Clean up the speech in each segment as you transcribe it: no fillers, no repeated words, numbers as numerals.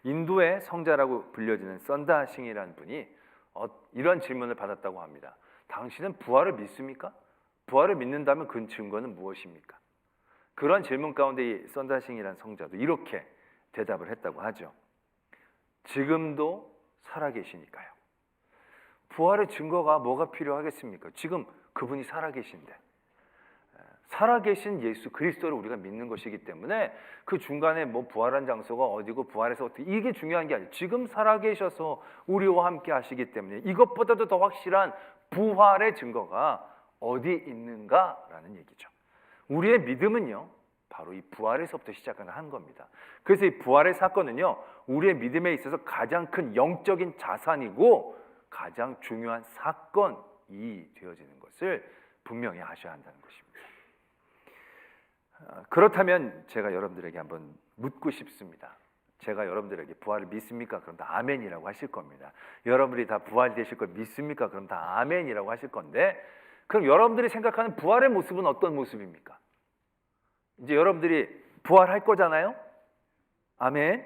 인도의 성자라고 불려지는 선다싱이라는 분이 이런 질문을 받았다고 합니다. 당신은 부활을 믿습니까? 부활을 믿는다면 그 증거는 무엇입니까? 그런 질문 가운데 이 선다싱이라는 성자도 이렇게 대답을 했다고 하죠. 지금도 살아계시니까요. 부활의 증거가 뭐가 필요하겠습니까? 지금 그분이 살아계신데, 살아계신 예수 그리스도를 우리가 믿는 것이기 때문에 그 중간에 뭐 부활한 장소가 어디고 부활해서 어떻게, 이게 중요한 게 아니에요. 지금 살아계셔서 우리와 함께 하시기 때문에 이것보다도 더 확실한 부활의 증거가 어디 있는가라는 얘기죠. 우리의 믿음은요, 바로 이 부활에서부터 시작하는 겁니다. 그래서 이 부활의 사건은요, 우리의 믿음에 있어서 가장 큰 영적인 자산이고 가장 중요한 사건이 되어지는 것을 분명히 아셔야 한다는 것입니다. 그렇다면 제가 여러분들에게 한번 묻고 싶습니다. 제가 여러분들에게 부활을 믿습니까? 그럼 다 아멘이라고 하실 겁니다. 여러분들이 다 부활되실 걸 믿습니까? 그럼 다 아멘이라고 하실 건데, 그럼 여러분들이 생각하는 부활의 모습은 어떤 모습입니까? 이제 여러분들이 부활할 거잖아요? 아멘?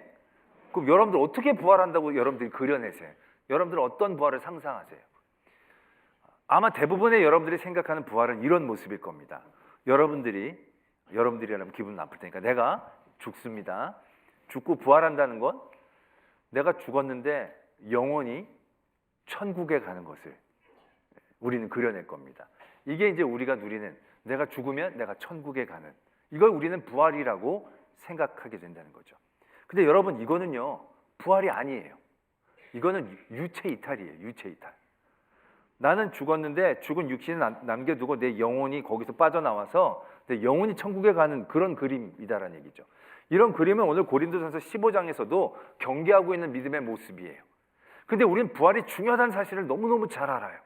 그럼 여러분들 어떻게 부활한다고 여러분들이 그려내세요? 여러분들은 어떤 부활을 상상하세요? 아마 대부분의 여러분들이 생각하는 부활은 이런 모습일 겁니다. 여러분들이라면 기분 나쁠 테니까, 내가 죽습니다. 죽고 부활한다는 건 내가 죽었는데 영원히 천국에 가는 것을 우리는 그려낼 겁니다. 이게 이제 우리가 누리는, 내가 죽으면 내가 천국에 가는, 이걸 우리는 부활이라고 생각하게 된다는 거죠. 근데 여러분, 이거는요 부활이 아니에요. 이거는 유체 이탈이에요. 유체 이탈. 나는 죽었는데 죽은 육신을 남겨두고 내 영혼이 거기서 빠져나와서 내 영혼이 천국에 가는 그런 그림이다라는 얘기죠. 이런 그림은 오늘 고린도전서 15장에서도 경계하고 있는 믿음의 모습이에요. 근데 우리는 부활이 중요하다는 사실을 너무너무 잘 알아요.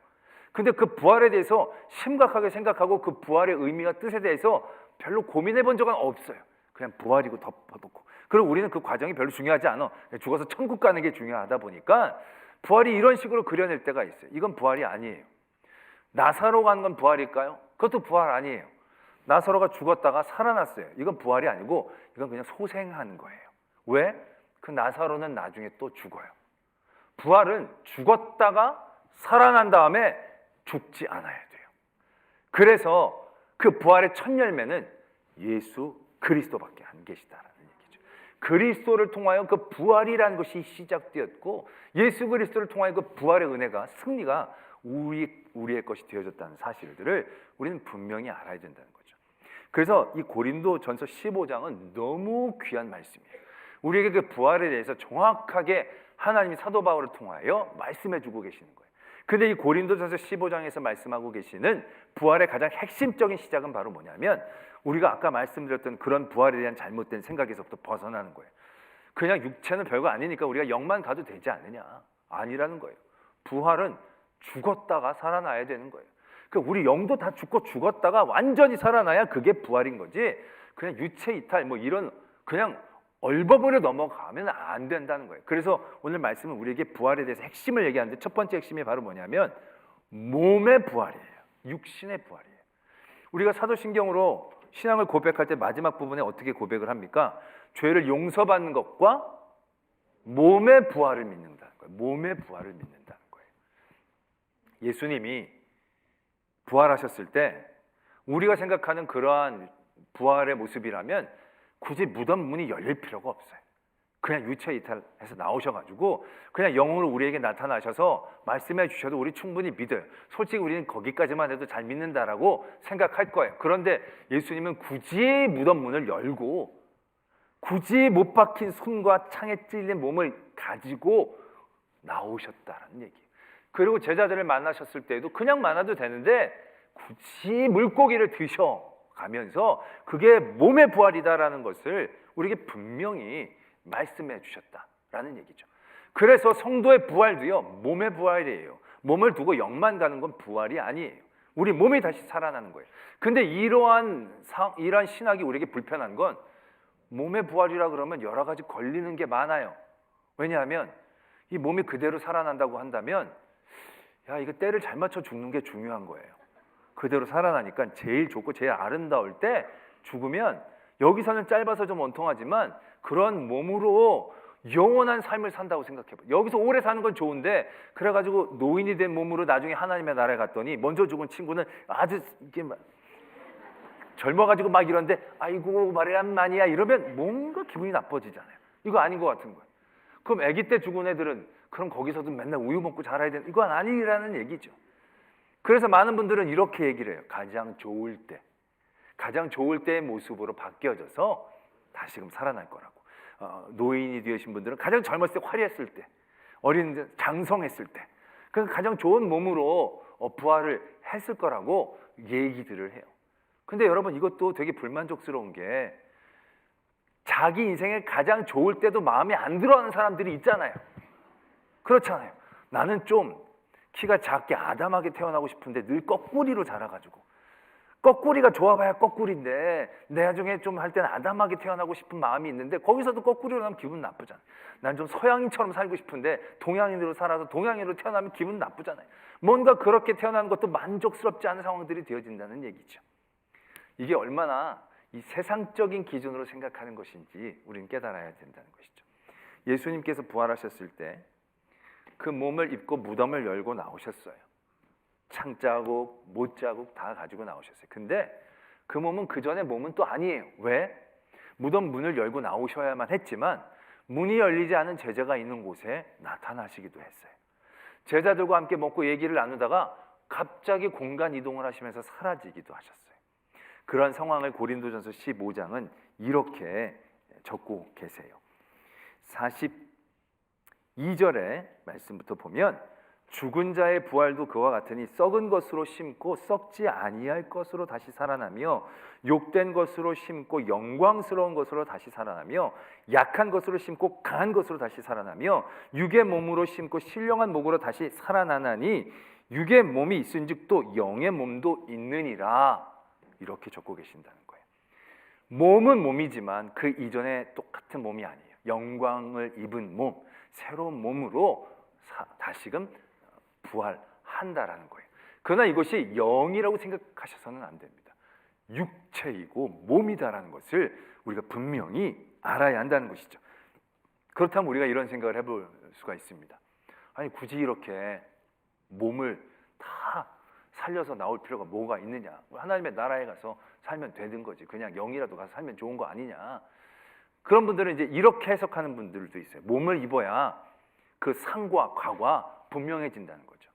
근데 그 부활에 대해서 심각하게 생각하고 그 부활의 의미와 뜻에 대해서 별로 고민해 본 적은 없어요. 그냥 부활이고 덮어놓고. 그리고 우리는 그 과정이 별로 중요하지 않아. 죽어서 천국 가는 게 중요하다 보니까 부활이 이런 식으로 그려낼 때가 있어요. 이건 부활이 아니에요. 나사로 간 건 부활일까요? 그것도 부활 아니에요. 나사로가 죽었다가 살아났어요. 이건 부활이 아니고 이건 그냥 소생하는 거예요. 왜? 그 나사로는 나중에 또 죽어요. 부활은 죽었다가 살아난 다음에 죽지 않아야 돼요. 그래서 그 부활의 첫 열매는 예수 그리스도밖에 안 계시다라는 얘기죠. 그리스도를 통하여 그 부활이라는 것이 시작되었고, 예수 그리스도를 통하여 그 부활의 은혜가, 승리가 우리의 것이 되어졌다는 사실들을 우리는 분명히 알아야 된다는 거죠. 그래서 이 고린도전서 15장은 너무 귀한 말씀이에요. 우리에게 그 부활에 대해서 정확하게 하나님이 사도 바울을 통하여 말씀해 주고 계시는 거예요. 근데 이 고린도전서 15장에서 말씀하고 계시는 부활의 가장 핵심적인 시작은 바로 뭐냐면, 우리가 아까 말씀드렸던 그런 부활에 대한 잘못된 생각에서부터 벗어나는 거예요. 그냥 육체는 별거 아니니까 우리가 영만 가도 되지 않느냐, 아니라는 거예요. 부활은 죽었다가 살아나야 되는 거예요. 그러니까 우리 영도 다 죽고 죽었다가 완전히 살아나야 그게 부활인 거지, 그냥 유체 이탈 뭐 이런 그냥 얼버무려 넘어가면 안 된다는 거예요. 그래서 오늘 말씀은 우리에게 부활에 대해서 핵심을 얘기하는데, 첫 번째 핵심이 바로 뭐냐면 몸의 부활이에요. 육신의 부활이에요. 우리가 사도신경으로 신앙을 고백할 때 마지막 부분에 어떻게 고백을 합니까? 죄를 용서받는 것과 몸의 부활을 믿는다는 거예요. 몸의 부활을 믿는다는 거예요. 예수님이 부활하셨을 때 우리가 생각하는 그러한 부활의 모습이라면 굳이 무덤 문이 열릴 필요가 없어요. 그냥 유체 이탈해서 나오셔가지고 그냥 영으로 우리에게 나타나셔서 말씀해 주셔도 우리 충분히 믿어요. 솔직히 우리는 거기까지만 해도 잘 믿는다라고 생각할 거예요. 그런데 예수님은 굳이 무덤 문을 열고 굳이 못 박힌 손과 창에 찔린 몸을 가지고 나오셨다는 얘기예요. 그리고 제자들을 만나셨을 때도 그냥 만나도 되는데 굳이 물고기를 드셔가면서 그게 몸의 부활이다라는 것을 우리에게 분명히 말씀해 주셨다라는 얘기죠. 그래서 성도의 부활도요, 몸의 부활이에요. 몸을 두고 영만 가는 건 부활이 아니에요. 우리 몸이 다시 살아나는 거예요. 근데 이러한 신학이 우리에게 불편한 건, 몸의 부활이라 그러면 여러 가지 걸리는 게 많아요. 왜냐하면 이 몸이 그대로 살아난다고 한다면, 야, 이거 때를 잘 맞춰 죽는 게 중요한 거예요. 그대로 살아나니까 제일 좋고 제일 아름다울 때 죽으면, 여기서는 짧아서 좀 원통하지만 그런 몸으로 영원한 삶을 산다고 생각해봐. 여기서 오래 사는 건 좋은데 그래가지고 노인이 된 몸으로 나중에 하나님의 나라에 갔더니 먼저 죽은 친구는 아주 이게 막 젊어가지고 막 이런데 아이고 마리암만이야 이러면 뭔가 기분이 나빠지잖아요. 이거 아닌 것 같은 거예요. 그럼 아기 때 죽은 애들은 그럼 거기서도 맨날 우유 먹고 자라야 되는 이건 아니라는 얘기죠. 그래서 많은 분들은 이렇게 얘기를 해요. 가장 좋을 때의 모습으로 바뀌어져서 다시금 살아날 거라고. 노인이 되신 분들은 가장 젊었을 때 화려했을 때, 어린 장성했을 때, 그 가장 좋은 몸으로 부활을 했을 거라고 얘기들을 해요. 근데 여러분 이것도 되게 불만족스러운 게 자기 인생에 가장 좋을 때도 마음에 안 들어하는 사람들이 있잖아요. 그렇잖아요. 나는 좀 키가 작게 아담하게 태어나고 싶은데 늘 거꾸리로 자라가지고 거꾸리가 좋아봐야 거꾸리인데 나중에 좀 할 때는 아담하게 태어나고 싶은 마음이 있는데 거기서도 거꾸리로 나면 기분 나쁘잖아요. 난 좀 서양인처럼 살고 싶은데 동양인으로 살아서 동양인으로 태어나면 기분 나쁘잖아요. 뭔가 그렇게 태어나는 것도 만족스럽지 않은 상황들이 되어진다는 얘기죠. 이게 얼마나 이 세상적인 기준으로 생각하는 것인지 우리는 깨달아야 된다는 것이죠. 예수님께서 부활하셨을 때 그 몸을 입고 무덤을 열고 나오셨어요. 창자국, 못자국 다 가지고 나오셨어요. 근데 그 몸은 그 전에 몸은 또 아니에요. 왜? 무덤 문을 열고 나오셔야만 했지만 문이 열리지 않은 제자가 있는 곳에 나타나시기도 했어요. 제자들과 함께 먹고 얘기를 나누다가 갑자기 공간 이동을 하시면서 사라지기도 하셨어요. 그런 상황을 고린도전서 15장은 이렇게 적고 계세요. 42절의 말씀부터 보면 죽은 자의 부활도 그와 같으니 썩은 것으로 심고 썩지 아니할 것으로 다시 살아나며 욕된 것으로 심고 영광스러운 것으로 다시 살아나며 약한 것으로 심고 강한 것으로 다시 살아나며 육의 몸으로 심고 신령한 몸으로 다시 살아나나니 육의 몸이 있은즉 또 영의 몸도 있느니라. 이렇게 적고 계신다는 거예요. 몸은 몸이지만 그 이전에 똑같은 몸이 아니에요. 영광을 입은 몸, 새로운 몸으로 다시금 부활한다라는 거예요. 그러나 이것이 영이라고 생각하셔서는 안 됩니다. 육체이고 몸이다라는 것을 우리가 분명히 알아야 한다는 것이죠. 그렇다면 우리가 이런 생각을 해볼 수가 있습니다. 아니 굳이 이렇게 몸을 다 살려서 나올 필요가 뭐가 있느냐. 하나님의 나라에 가서 살면 되는 거지. 그냥 영이라도 가서 살면 좋은 거 아니냐. 그런 분들은 이제 이렇게 해석하는 분들도 있어요. 몸을 입어야 그 상과 과가 분명해진다는 거죠.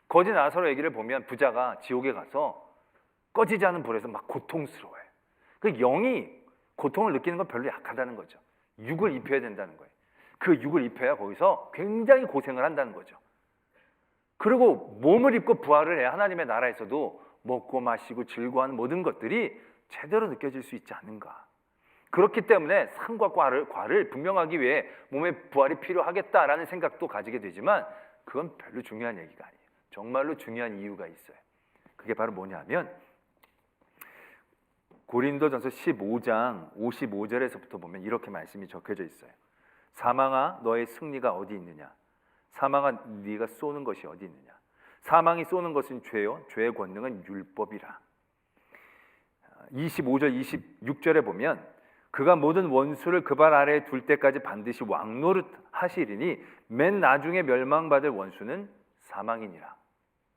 거지 나사로 얘기를 보면 부자가 지옥에 가서 꺼지지 않은 불에서 막 고통스러워요. 그 영이 고통을 느끼는 건 별로 약하다는 거죠. 육을 입혀야 된다는 거예요. 그 육을 입혀야 거기서 굉장히 고생을 한다는 거죠. 그리고 몸을 입고 부활을 해야 하나님의 나라에서도 먹고 마시고 즐거워하는 모든 것들이 제대로 느껴질 수 있지 않는가. 그렇기 때문에 상과 과를 분명하기 위해 몸의 부활이 필요하겠다라는 생각도 가지게 되지만 그건 별로 중요한 얘기가 아니에요. 정말로 중요한 이유가 있어요. 그게 바로 뭐냐면 고린도전서 15장 55절에서부터 보면 이렇게 말씀이 적혀져 있어요. 사망아 너의 승리가 어디 있느냐? 사망아 네가 쏘는 것이 어디 있느냐? 사망이 쏘는 것은 죄요 죄의 권능은 율법이라. 25절 26절에 보면 그가 모든 원수를 그 발 아래에 둘 때까지 반드시 왕노릇 하시리니 맨 나중에 멸망받을 원수는 사망이니라.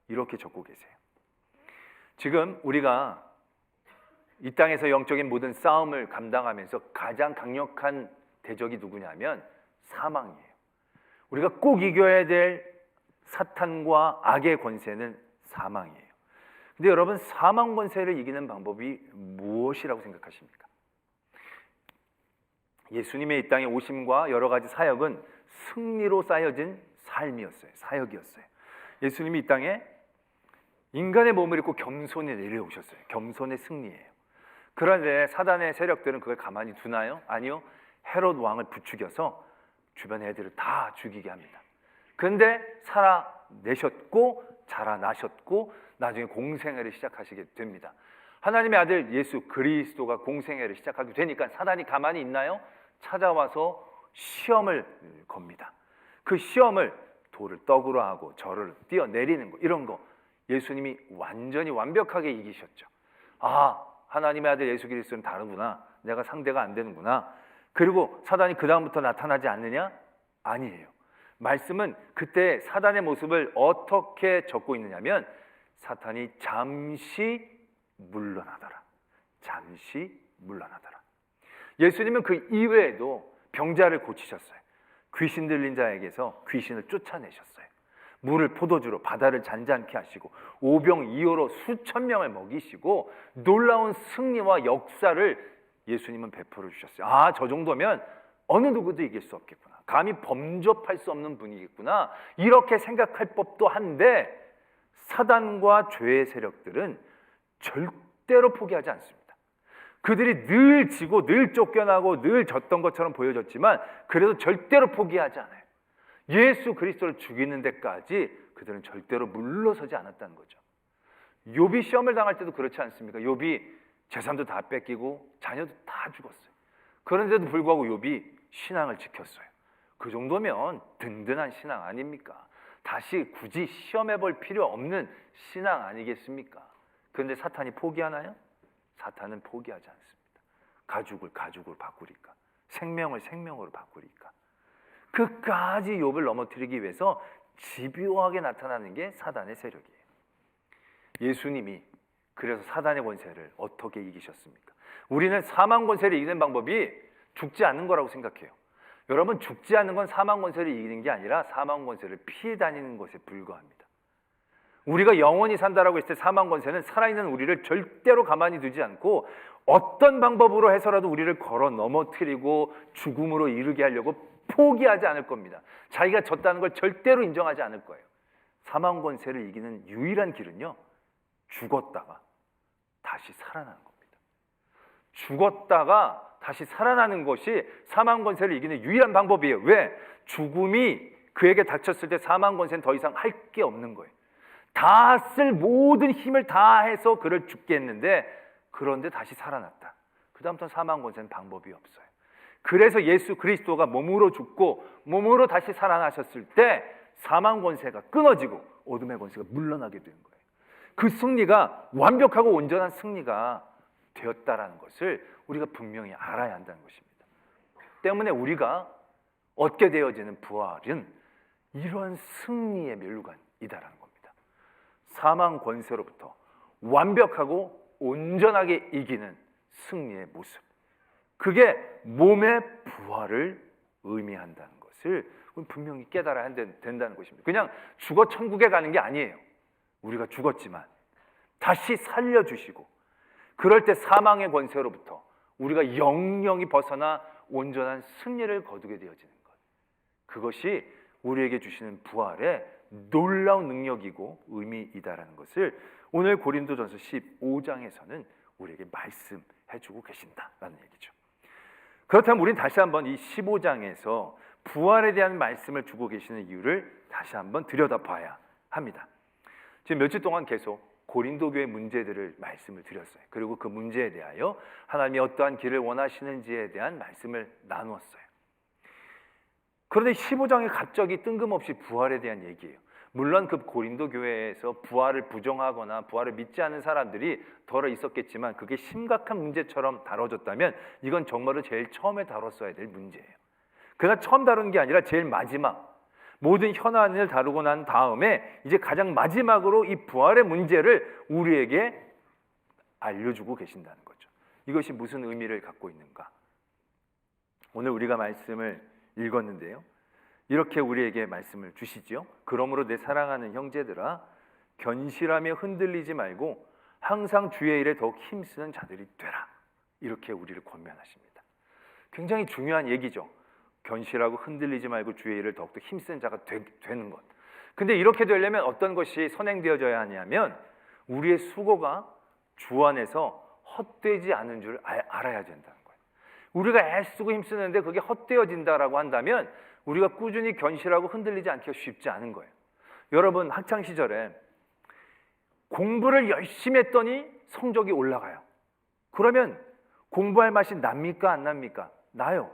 이렇게 적고 계세요. 지금 우리가 이 땅에서 영적인 모든 싸움을 감당하면서 가장 강력한 대적이 누구냐면 사망이에요. 우리가 꼭 이겨야 될 사탄과 악의 권세는 사망이에요. 근데 여러분 사망 권세를 이기는 방법이 무엇이라고 생각하십니까? 예수님의 이 땅에 오심과 여러 가지 사역은 승리로 쌓여진 삶이었어요. 사역이었어요. 예수님이 이 땅에 인간의 몸을 입고 겸손히 내려오셨어요. 겸손의 승리예요. 그런데 사단의 세력들은 그걸 가만히 두나요? 아니요. 헤롯 왕을 부추겨서 주변 애들을 다 죽이게 합니다. 그런데 살아내셨고 자라나셨고 나중에 공생애를 시작하시게 됩니다. 하나님의 아들 예수 그리스도가 공생애를 시작하게 되니까 사단이 가만히 있나요? 찾아와서 시험을 겁니다. 그 시험을 돌을 떡으로 하고 절을 뛰어내리는 거 이런 거 예수님이 완전히 완벽하게 이기셨죠. 아 하나님의 아들 예수 그리스도는 다르구나. 내가 상대가 안 되는구나. 그리고 사단이 그 다음부터 나타나지 않느냐? 아니에요. 말씀은 그때 사단의 모습을 어떻게 적고 있느냐면 사탄이 잠시 물러나더라. 잠시 물러나더라. 예수님은 그 이외에도 병자를 고치셨어요. 귀신 들린 자에게서 귀신을 쫓아내셨어요. 물을 포도주로 바다를 잔잔케 하시고 오병이어로 수천 명을 먹이시고 놀라운 승리와 역사를 예수님은 베풀어 주셨어요. 아, 저 정도면 어느 누구도 이길 수 없겠구나. 감히 범접할 수 없는 분이겠구나. 이렇게 생각할 법도 한데 사단과 죄의 세력들은 절대로 포기하지 않습니다. 그들이 늘 지고 늘 쫓겨나고 늘 졌던 것처럼 보여졌지만 그래도 절대로 포기하지 않아요. 예수 그리스도를 죽이는 데까지 그들은 절대로 물러서지 않았다는 거죠. 욥이 시험을 당할 때도 그렇지 않습니까? 욥이 재산도 다 뺏기고 자녀도 다 죽었어요. 그런데도 불구하고 욥이 신앙을 지켰어요. 그 정도면 든든한 신앙 아닙니까? 다시 굳이 시험해 볼 필요 없는 신앙 아니겠습니까? 그런데 사탄이 포기하나요? 사탄은 포기하지 않습니다. 가죽을 가죽으로 바꾸리까, 생명을 생명으로 바꾸리까. 끝까지 욥을 넘어뜨리기 위해서 집요하게 나타나는 게 사단의 세력이에요. 예수님이 그래서 사단의 권세를 어떻게 이기셨습니까? 우리는 사망 권세를 이기는 방법이 죽지 않는 거라고 생각해요. 여러분, 죽지 않는 건 사망 권세를 이기는 게 아니라 사망 권세를 피해 다니는 것에 불과합니다. 우리가 영원히 산다라고 했을 때 사망 권세는 살아있는 우리를 절대로 가만히 두지 않고 어떤 방법으로 해서라도 우리를 걸어 넘어뜨리고 죽음으로 이르게 하려고 포기하지 않을 겁니다. 자기가 졌다는 걸 절대로 인정하지 않을 거예요. 사망 권세를 이기는 유일한 길은요, 죽었다가 다시 살아나는 겁니다. 죽었다가 다시 살아나는 것이 사망 권세를 이기는 유일한 방법이에요. 왜? 죽음이 그에게 닥쳤을 때 사망 권세는 더 이상 할 게 없는 거예요. 다 쓸 모든 힘을 다해서 그를 죽게 했는데 그런데 다시 살아났다. 그 다음부터 사망 권세는 방법이 없어요. 그래서 예수 그리스도가 몸으로 죽고 몸으로 다시 살아나셨을 때 사망 권세가 끊어지고 어둠의 권세가 물러나게 되는 거예요. 그 승리가 완벽하고 온전한 승리가 되었다라는 것을 우리가 분명히 알아야 한다는 것입니다. 때문에 우리가 얻게 되어지는 부활은 이러한 승리의 멸류관이다라는 겁니다. 사망 권세로부터 완벽하고 온전하게 이기는 승리의 모습, 그게 몸의 부활을 의미한다는 것을 분명히 깨달아야 된다는 것입니다. 그냥 죽어 천국에 가는 게 아니에요. 우리가 죽었지만 다시 살려주시고 그럴 때 사망의 권세로부터 우리가 영영이 벗어나 온전한 승리를 거두게 되어지는 것, 그것이 우리에게 주시는 부활의 놀라운 능력이고 의미이다라는 것을 오늘 고린도전서 15장에서는 우리에게 말씀해주고 계신다라는 얘기죠. 그렇다면 우리는 다시 한번 이 15장에서 부활에 대한 말씀을 주고 계시는 이유를 다시 한번 들여다봐야 합니다. 지금 며칠 동안 계속 고린도 교회 문제들을 말씀을 드렸어요. 그리고 그 문제에 대하여 하나님이 어떠한 길을 원하시는지에 대한 말씀을 나누었어요. 그런데 15장에 갑자기 뜬금없이 부활에 대한 얘기예요. 물론 그 고린도 교회에서 부활을 부정하거나 부활을 믿지 않는 사람들이 덜어 있었겠지만 그게 심각한 문제처럼 다뤄졌다면 이건 정말로 제일 처음에 다뤘어야 될 문제예요. 그러나 처음 다룬 게 아니라 제일 마지막, 모든 현안을 다루고 난 다음에 이제 가장 마지막으로 이 부활의 문제를 우리에게 알려주고 계신다는 거죠. 이것이 무슨 의미를 갖고 있는가? 오늘 우리가 말씀을 읽었는데요, 이렇게 우리에게 말씀을 주시지요. 그러므로 내 사랑하는 형제들아, 견실하며 흔들리지 말고 항상 주의 일에 더욱 힘쓰는 자들이 되라. 이렇게 우리를 권면하십니다. 굉장히 중요한 얘기죠. 견실하고 흔들리지 말고 주의 일을 더욱더 힘쓰는 자가 되는 것. 근데 이렇게 되려면 어떤 것이 선행되어져야 하냐면 우리의 수고가 주 안에서 헛되지 않은 줄 알아야 된다는 거예요. 우리가 애쓰고 힘쓰는데 그게 헛되어진다라고 한다면 우리가 꾸준히 견실하고 흔들리지 않기가 쉽지 않은 거예요. 여러분, 학창 시절에 공부를 열심히 했더니 성적이 올라가요. 그러면 공부할 맛이 납니까 안 납니까? 나요.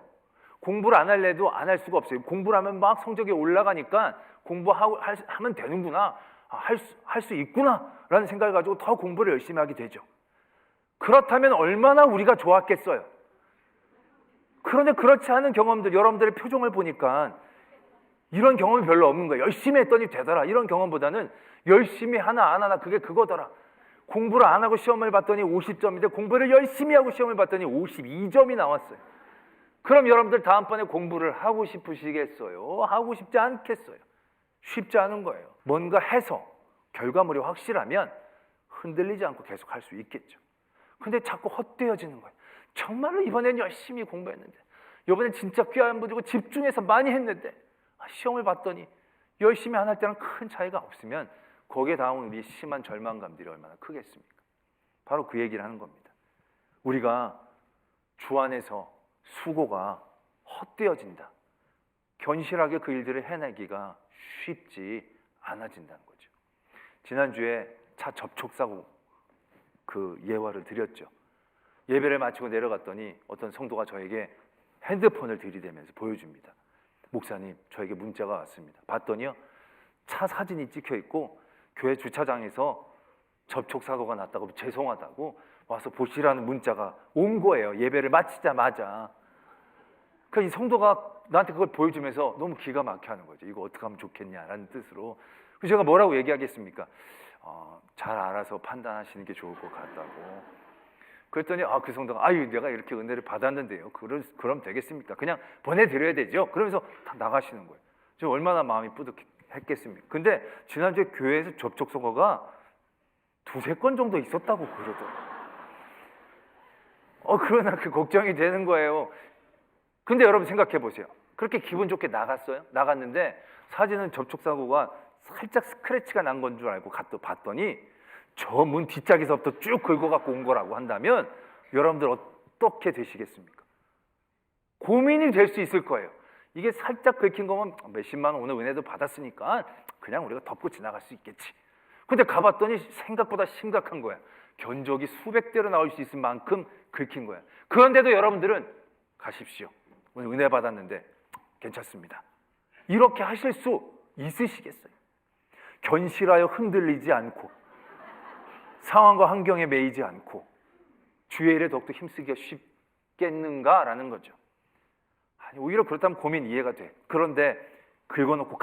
공부를 안 할래도 안 할 수가 없어요. 공부를 하면 막 성적이 올라가니까 공부하면 되는구나, 할 수 있구나 라는 생각을 가지고 더 공부를 열심히 하게 되죠. 그렇다면 얼마나 우리가 좋았겠어요. 그런데 그렇지 않은 경험들, 여러분들의 표정을 보니까 이런 경험이 별로 없는 거예요. 열심히 했더니 되더라. 이런 경험보다는 열심히 하나 안 하나 그게 그거더라. 공부를 안 하고 시험을 봤더니 50점인데 공부를 열심히 하고 시험을 봤더니 52점이 나왔어요. 그럼 여러분들 다음번에 공부를 하고 싶으시겠어요? 하고 싶지 않겠어요? 쉽지 않은 거예요. 뭔가 해서 결과물이 확실하면 흔들리지 않고 계속 할 수 있겠죠. 근데 자꾸 헛되어지는 거예요. 정말로 이번엔 열심히 공부했는데, 이번엔 진짜 귀한 분이고 집중해서 많이 했는데 시험을 봤더니 열심히 안 할 때랑 큰 차이가 없으면 거기에 다음 우리 심한 절망감들이 얼마나 크겠습니까? 바로 그 얘기를 하는 겁니다. 우리가 주 안에서 수고가 헛되어진다. 견실하게 그 일들을 해내기가 쉽지 않아진다는 거죠. 지난주에 차 접촉사고 그 예화를 드렸죠. 예배를 마치고 내려갔더니 어떤 성도가 저에게 핸드폰을 들이대면서 보여줍니다. 목사님, 저에게 문자가 왔습니다. 봤더니요, 차 사진이 찍혀 있고 교회 주차장에서 접촉사고가 났다고, 죄송하다고 와서 보시라는 문자가 온 거예요. 예배를 마치자마자. 그러니까 이 성도가 나한테 그걸 보여주면서 너무 기가 막혀 하는 거죠. 이거 어떻게 하면 좋겠냐라는 뜻으로. 그래서 제가 뭐라고 얘기하겠습니까? 잘 알아서 판단하시는 게 좋을 것 같다고. 그랬더니 그 성도가 내가 이렇게 은혜를 받았는데요. 그럼 되겠습니까? 그냥 보내드려야 되죠. 그러면서 다 나가시는 거예요. 저 얼마나 마음이 뿌듯했겠습니까? 근데 지난주에 교회에서 접촉사고가 2-3건 정도 있었다고 그러더라고요. 그러나 그 걱정이 되는 거예요. 근데 여러분 생각해 보세요. 그렇게 기분 좋게 나갔어요? 나갔는데 사진은 접촉사고가 살짝 스크래치가 난 건 줄 알고 봤더니 저 문 뒷짝에서부터 쭉 긁어갖고 온 거라고 한다면 여러분들 어떻게 되시겠습니까? 고민이 될 수 있을 거예요. 이게 살짝 긁힌 거면 몇십만 원 오늘 은혜도 받았으니까 그냥 우리가 덮고 지나갈 수 있겠지. 근데 가봤더니 생각보다 심각한 거야. 견적이 수백 대로 나올 수 있을 만큼 긁힌 거야. 그런데도 여러분들은 가십시오. 오늘 은혜 받았는데 괜찮습니다. 이렇게 하실 수 있으시겠어요? 견실하여 흔들리지 않고 상황과 환경에 매이지 않고 주의 일에 더욱더 힘쓰기가 쉽겠는가라는 거죠. 아니, 오히려 그렇다면 고민 이해가 돼. 그런데 긁어놓고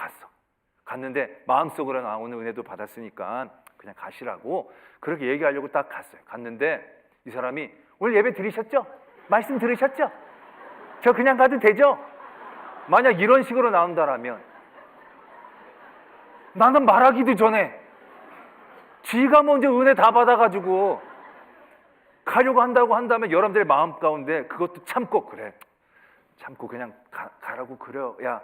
갔는데 마음속으로는 오늘 은혜도 받았으니까 그냥 가시라고 그렇게 얘기하려고 딱 갔어요. 갔는데 이 사람이 오늘 예배 들으셨죠? 말씀 들으셨죠? 저 그냥 가도 되죠? 만약 이런 식으로 나온다라면 나는 말하기도 전에 지가 먼저 은혜 다 받아가지고 가려고 한다고 한다면 여러분들의 마음 가운데 그것도 참고 참고 그냥 가라고 그래요. 야,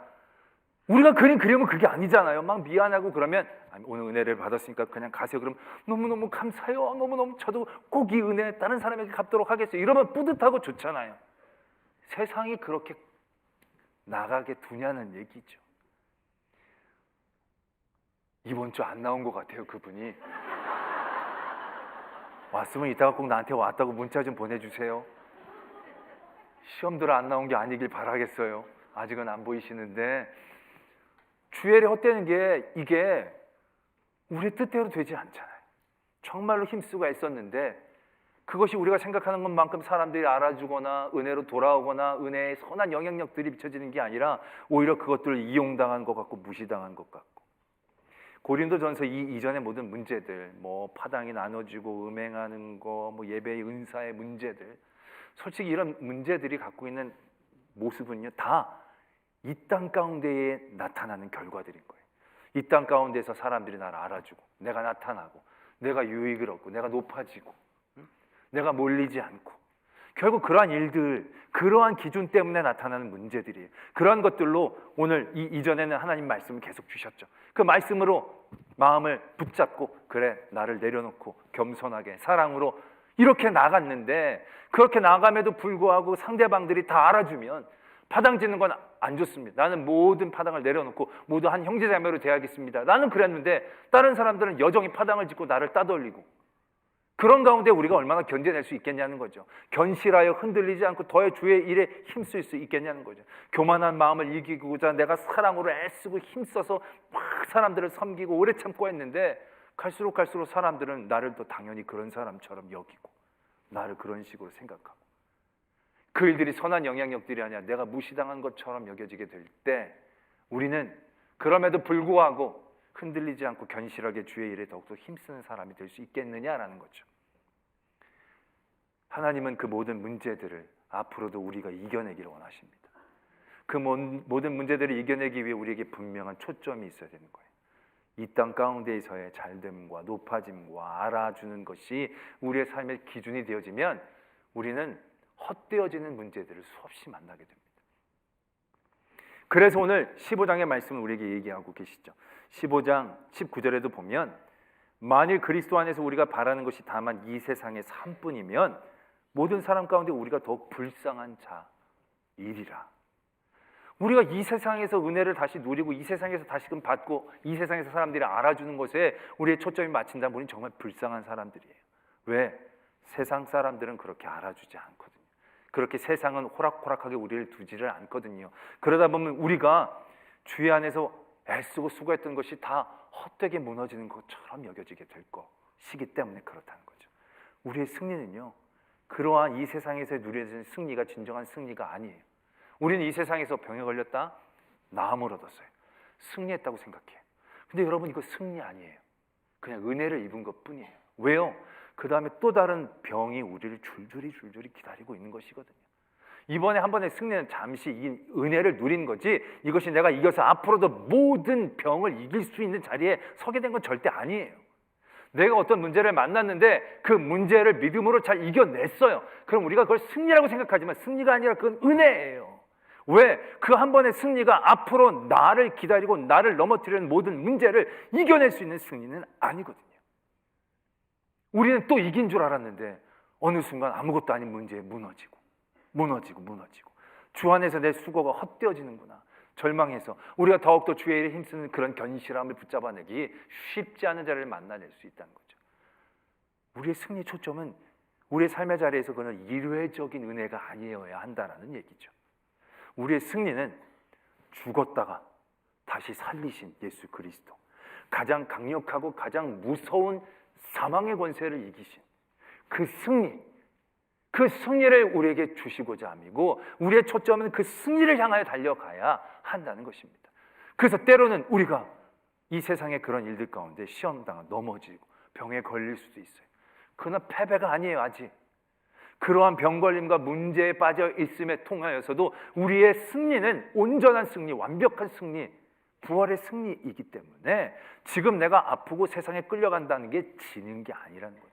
우리가 그리면 그게 아니잖아요. 막 미안하고 그러면 오늘 은혜를 받았으니까 그냥 가세요. 그럼 너무너무 감사해요. 너무너무 저도 꼭 이 은혜 다른 사람에게 갚도록 하겠어요. 이러면 뿌듯하고 좋잖아요. 세상이 그렇게 나가게 두냐는 얘기죠. 이번 주 안 나온 것 같아요. 그분이 왔으면 이따가 꼭 나한테 왔다고 문자 좀 보내주세요. 시험 들어 안 나온 게 아니길 바라겠어요. 아직은 안 보이시는데 주일에 헛되는 게 이게 우리 뜻대로 되지 않잖아요. 정말로 힘쓰고 애썼는데 그것이 우리가 생각하는 것만큼 사람들이 알아주거나 은혜로 돌아오거나 은혜의 선한 영향력들이 비춰지는 게 아니라 오히려 그것들을 이용당한 것 같고 무시당한 것 같고 고린도전서 이전의 모든 문제들 파당이 나눠지고 음행하는 거 예배의 은사의 문제들 솔직히 이런 문제들이 갖고 있는 모습은요 다 이 땅 가운데에 나타나는 결과들인 거예요. 이 땅 가운데서 사람들이 나를 알아주고 내가 나타나고 내가 유익을 얻고 내가 높아지고 내가 몰리지 않고 결국 그러한 일들 그러한 기준 때문에 나타나는 문제들이에요. 그러한 것들로 오늘 이전에는 하나님 말씀을 계속 주셨죠. 그 말씀으로 마음을 붙잡고 나를 내려놓고 겸손하게 사랑으로 이렇게 나갔는데 그렇게 나감에도 불구하고 상대방들이 다 알아주면 파당 짓는 건 안 좋습니다. 나는 모든 파당을 내려놓고 모두 한 형제자매로 대하겠습니다. 나는 그랬는데 다른 사람들은 여전히 파당을 짓고 나를 따돌리고 그런 가운데 우리가 얼마나 견뎌낼 수 있겠냐는 거죠. 견실하여 흔들리지 않고 더해 주의 일에 힘쓸 수 있겠냐는 거죠. 교만한 마음을 이기고자 내가 사랑으로 애쓰고 힘써서 막 사람들을 섬기고 오래 참고 했는데 갈수록 사람들은 나를 더 당연히 그런 사람처럼 여기고 나를 그런 식으로 생각하고 그 일들이 선한 영향력들이 아니라 내가 무시당한 것처럼 여겨지게 될 때 우리는 그럼에도 불구하고 흔들리지 않고 견실하게 주의 일에 더욱더 힘쓰는 사람이 될 수 있겠느냐라는 거죠. 하나님은 그 모든 문제들을 앞으로도 우리가 이겨내기를 원하십니다. 그 모든 문제들을 이겨내기 위해 우리에게 분명한 초점이 있어야 되는 거예요. 이 땅 가운데에서의 잘됨과 높아짐과 알아주는 것이 우리의 삶의 기준이 되어지면 우리는 헛되어지는 문제들을 수없이 만나게 됩니다. 그래서 오늘 15장의 말씀을 우리에게 얘기하고 계시죠. 15장 19절에도 보면 만일 그리스도 안에서 우리가 바라는 것이 다만 이 세상의 삶뿐이면 모든 사람 가운데 우리가 더욱 불쌍한 자이리라. 우리가 이 세상에서 은혜를 다시 누리고 이 세상에서 다시금 받고 이 세상에서 사람들이 알아주는 것에 우리의 초점이 맞춘다면 우리는 정말 불쌍한 사람들이에요. 왜? 세상 사람들은 그렇게 알아주지 않거든요. 그렇게 세상은 호락호락하게 우리를 두지를 않거든요. 그러다 보면 우리가 주의 안에서 애쓰고 수고했던 것이 다 헛되게 무너지는 것처럼 여겨지게 될 것이기 때문에 그렇다는 거죠. 우리의 승리는요, 그러한 이 세상에서 누려지는 승리가 진정한 승리가 아니에요. 우리는 이 세상에서 병에 걸렸다, 나음을 얻었어요. 승리했다고 생각해요. 근데 여러분, 이거 승리 아니에요. 그냥 은혜를 입은 것뿐이에요. 왜요? 그 다음에 또 다른 병이 우리를 줄줄이 기다리고 있는 것이거든요. 이번에 한 번의 승리는 잠시 이 은혜를 누린 거지, 이것이 내가 이겨서 앞으로도 모든 병을 이길 수 있는 자리에 서게 된 건 절대 아니에요. 내가 어떤 문제를 만났는데 그 문제를 믿음으로 잘 이겨냈어요. 그럼 우리가 그걸 승리라고 생각하지만 승리가 아니라 그건 은혜예요. 왜? 그 한 번의 승리가 앞으로 나를 기다리고 나를 넘어뜨리는 모든 문제를 이겨낼 수 있는 승리는 아니거든요. 우리는 또 이긴 줄 알았는데 어느 순간 아무것도 아닌 문제에 무너지고 주 안에서 내 수고가 헛되어지는구나, 절망해서 우리가 더욱더 주의 일에 힘쓰는 그런 견실함을 붙잡아내기 쉽지 않은 자리를 만나낼 수 있다는 거죠. 우리의 승리 초점은 우리의 삶의 자리에서 그는 일회적인 은혜가 아니어야 한다는 얘기죠. 우리의 승리는 죽었다가 다시 살리신 예수 그리스도, 가장 강력하고 가장 무서운 사망의 권세를 이기신 그 승리를 우리에게 주시고자 함이고, 우리의 초점은 그 승리를 향하여 달려가야 한다는 것입니다. 그래서 때로는 우리가 이 세상의 그런 일들 가운데 시험당하 넘어지고 병에 걸릴 수도 있어요. 그러나 패배가 아니에요. 아직 그러한 병걸림과 문제에 빠져 있음에 통하여서도 우리의 승리는 온전한 승리, 완벽한 승리, 부활의 승리이기 때문에 지금 내가 아프고 세상에 끌려간다는 게 지는 게 아니라는 거죠.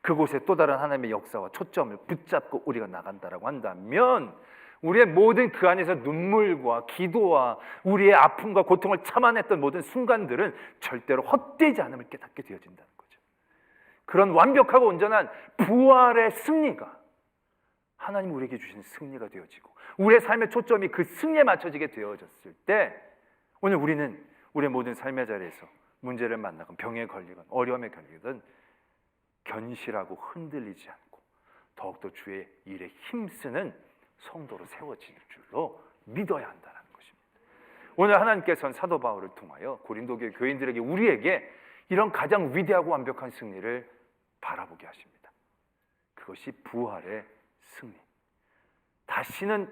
그곳에 또 다른 하나님의 역사와 초점을 붙잡고 우리가 나간다라고 한다면 우리의 모든 그 안에서 눈물과 기도와 우리의 아픔과 고통을 참아냈던 모든 순간들은 절대로 헛되지 않음을 깨닫게 되어진다는 거죠. 그런 완벽하고 온전한 부활의 승리가 하나님 우리에게 주신 승리가 되어지고 우리의 삶의 초점이 그 승리에 맞춰지게 되어졌을 때 오늘 우리는 우리의 모든 삶의 자리에서 문제를 만나건 병에 걸리건 어려움에 걸리건 견실하고 흔들리지 않고 더욱더 주의 일에 힘쓰는 성도로 세워질 줄로 믿어야 한다는 것입니다. 오늘 하나님께서는 사도 바울을 통하여 고린도 교회 교인들에게 우리에게 이런 가장 위대하고 완벽한 승리를 바라보게 하십니다. 그것이 부활의 승리. 다시는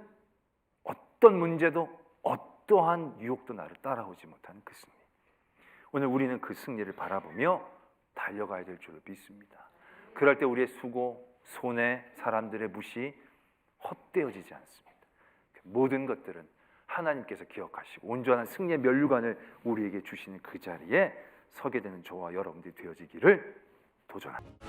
어떤 문제도 어떠한 유혹도 나를 따라오지 못하는 그 승리. 오늘 우리는 그 승리를 바라보며 달려가야 될 줄로 믿습니다. 그럴 때 우리의 수고, 손해, 사람들의 무시 헛되어지지 않습니다. 모든 것들은 하나님께서 기억하시고 온전한 승리의 면류관을 우리에게 주시는 그 자리에 서게 되는 저와 여러분들이 되어지기를 도전합니다.